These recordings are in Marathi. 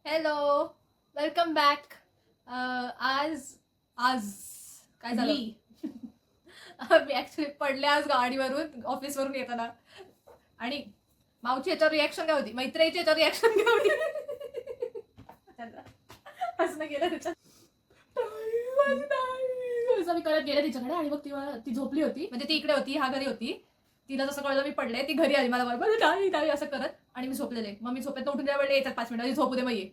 Hello, welcome back. आज आज काय झालं? मी ऍक्च्युली पडले आज गाडीवरून ऑफिसवरून येताना. आणि मावची याच्यावर रिॲक्शन काय होती, मैत्रीची याच्यावर रिॲक्शन काय होती. हसणं गेलं त्याच्यात. असं मी करत गेले तिच्याकडे आणि मग ती झोपली होती, म्हणजे ती इकडे होती, हा घरी होती. तिला जसं कळलं मी पडले, ती घरी आली मला बरोबर नाही असं करत, आणि मी झोपलेले. मग मी झोपेत उठून द्या वेळ येतात 5 मिनिटं झोपू दे, मग ये.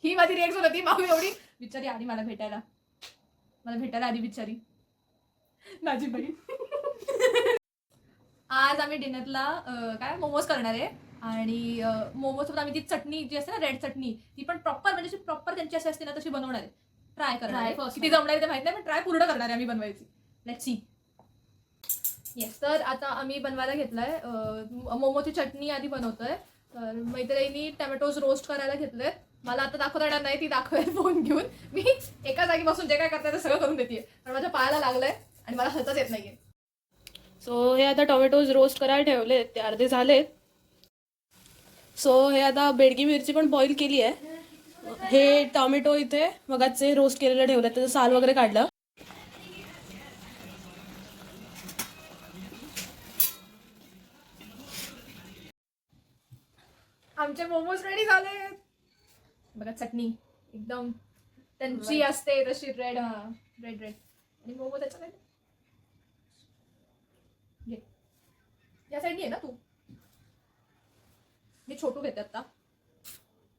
ही माझी रिॲक्शन होती. माऊ एवढी बिचारी आली मला भेटायला आली बिचारी माझी बहीण. आज आम्ही डिनरला काय मोमोज करणार आहे. आणि मोमोज सोबत आम्ही ती चटणी जी असते ना, रेड चटणी, ती पण प्रॉपर म्हणजे प्रॉपर त्यांची अशी असते ना तशी बनवणार आहे. ट्राय करणार आहे. किती जमणार आहे ते माहित नाही, पण ट्राय पूर्ण करणार आहे आम्ही बनवायची. Let's see. येस, तर आता आम्ही बनवायला घेतलाय मोमोची चटणी आधी बनवतोय. तर मैत्रिणी टॅमॅटोज रोस्ट करायला घेतले. मला आता दाखवता येणार नाही, ती दाखवेल फोन घेऊन. मी एका जागी बसून जे काय करताय ते सगळं करून देते, पण माझ्या पायाला लागलंय आणि मला हलताच येत नाहीये. सो हे आता टोमॅटोज रोस्ट करायला ठेवले, ते अर्धे झालेत. सो हे आता बेडगी मिरची पण बॉईल केली आहे. हे टोमॅटो इथे मगाचे रोस्ट केलेलं ठेवलं, त्याचं साल वगैरे काढलं. आमचे मोमोज रेडी झाले बघा. चटणी एकदम त्यांची असते तशी रेड. रेड आणि मोमो त्याच्याकडे या साईडनी आहे ना तू. मी छोटू घेते आता.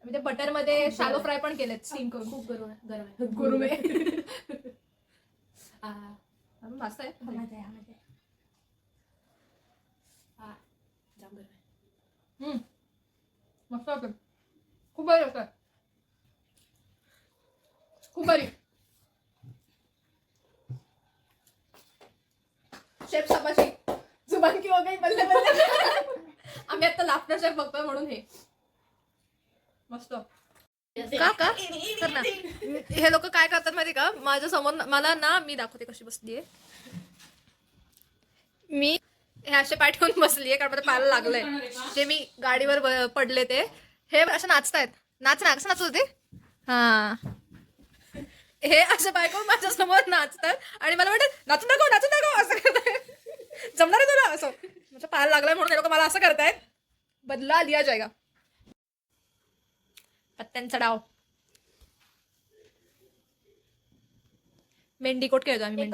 मी ते बटर मध्ये शॅलो फ्राय पण केलेत स्टीम करून. खूप गरम आहे. मस्त आहे. मस्त होतं. खूप भारी होतं. खूप भारी. शेफ साबाशी जुबान की हो गई बल्ले बल्ले. आम्ही आता लाफ्टर शेफ बघतोय म्हणून हे मस्त. का कर ना. हे लोक काय करतात माहिती का, माझ्या समोर मला ना, मी दाखवते कशी बसलीये. मी हे असे पाय ठेवून बसलीये कारण माझ्या पायाला लागलंय. जे मी गाडीवर पडले ते हे असे नाचतायत. नाच कसं नाचत होते. हा, हे असे बायको माझ्या समोर नाचतात आणि मला वाटत नाचू नको असं करताय. जमणार आहे तुला असं. माझ्या पायाला लागलाय म्हणून हे लोक मला असं करतायत. बदला लिया जाएगा. पत्त्यांचा डाव. मेंढीकोट खेळतो आम्ही.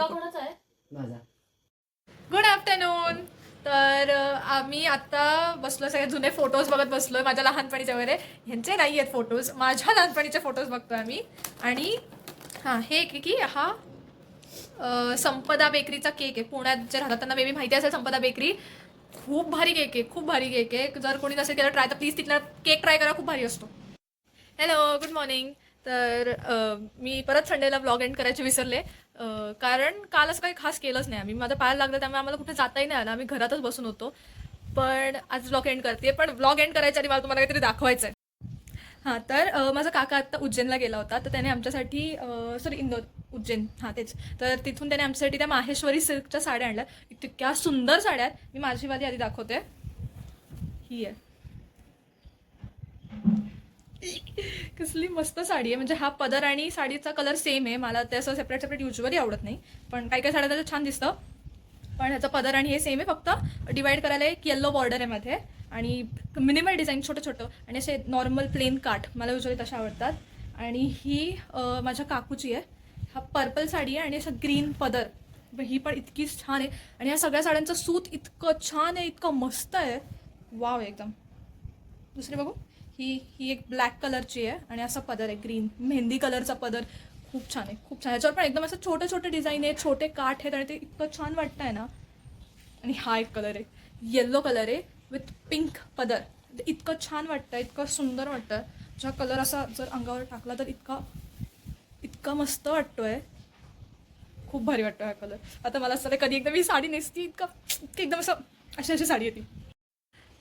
Good afternoon. तर आम्ही आता बसलो, सगळे जुने फोटोज बघत बसलोय माझ्या लहानपणीचे वगैरे. ह्यांचे नाही आहेत फोटोज, माझ्या लहानपणीचे फोटोज बघतोय आम्ही. आणि हां, हे की हा संपदा बेकरीचा केक आहे. पुण्यात जे राहतात त्यांना बेबी माहिती असेल संपदा बेकरी. खूप भारी केक आहे. जर कोणी नसेल केलं ट्राय तर प्लीज तिथला केक ट्राय करा, खूप भारी असतो. Hello, good morning. तर मी परत संडेला ब्लॉग एंड करायचे विसरले. कारण काल असं काही खास केलंच नाही आम्ही. माझं पायाला लागलं त्यामुळे आम्हाला कुठे जाताही नाही आलं. आम्ही घरातच बसून होतो. पण आज ब्लॉग एंड करते. पण ब्लॉग एंड करायच्या आधी मला तुम्हाला काहीतरी दाखवायचं आहे. हां, तर माझा काका आत्ता उज्जैनला गेला होता, तर त्याने आमच्यासाठी सॉरी इंदोर, उज्जैन, हां तेच. तर तिथून त्याने आमच्यासाठी त्या माहेश्वरी सिल्कच्या साड्या आणल्या. इतक्या सुंदर साड्या आहेत. मी माझी वाली आधी दाखवते. ही आहे. कसली मस्त साडी आहे. म्हणजे हा पदर आणि साडीचा कलर सेम आहे. मला ते असं सेपरेट युजली आवडत नाही, पण काही साड्या त्याचं छान दिसतं. पण ह्याचा पदर आणि हे सेम आहे, फक्त डिवाइड करायला एक येल्लो बॉर्डर आहे मध्ये. आणि मिनिमल डिझाईन छोटं आणि असे नॉर्मल प्लेन काठ मला युजली तशा आवडतात. आणि ही माझ्या काकूची आहे. हा पर्पल साडी आहे आणि असं ग्रीन पदर. ही पण इतकी छान आहे. आणि ह्या सगळ्या साड्यांचं सूत इतकं छान आहे, इतकं मस्त आहे. वाव एकदम. दुसरी बघू. ही एक ब्लॅक कलरची आहे आणि असा पदर आहे ग्रीन मेहंदी कलरचा पदर. खूप छान आहे. ह्याच्यावर पण एकदम असं छोटे डिझाईन आहे, छोटे काठ आहेत आणि ते इतकं छान वाटतं आहे ना. आणि हा एक कलर आहे, येल्लो कलर आहे विथ पिंक पदर. इतकं छान वाटतं, इतकं सुंदर वाटतं. हा कलर असा जर अंगावर टाकला तर इतका मस्त वाटतोय. खूप भारी वाटतो हा कलर. आता मला असं कधी एकदा मी साडी नेसती इतकं एकदम असं अशी साडी येते.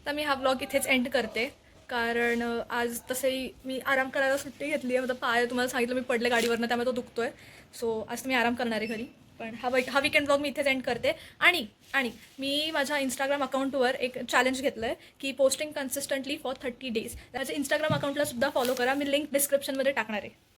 तर मी हा ब्लॉग इथेच एंड करते, कारण आज तसंही मी आराम करायला सुट्टी घेतली आहे. माझा पाय तुम्हाला सांगितलं मी पडले गाडीवरनं, त्यामुळे तो दुखतोय. सो आज मी आराम करणार आहे घरी. पण हा वीकेंड ब्लॉग मी इथेच एंड करते. आणि आणि मी माझ्या इंस्टाग्राम अकाउंटवर एक चॅलेंज घेतलं आहे की पोस्टिंग कन्सिस्टंटली फॉर 30 days. त्याच्या इंस्टाग्राम अकाउंटला सुद्धा फॉलो करा. मी लिंक डिस्क्रिप्शनमध्ये टाकणार आहे.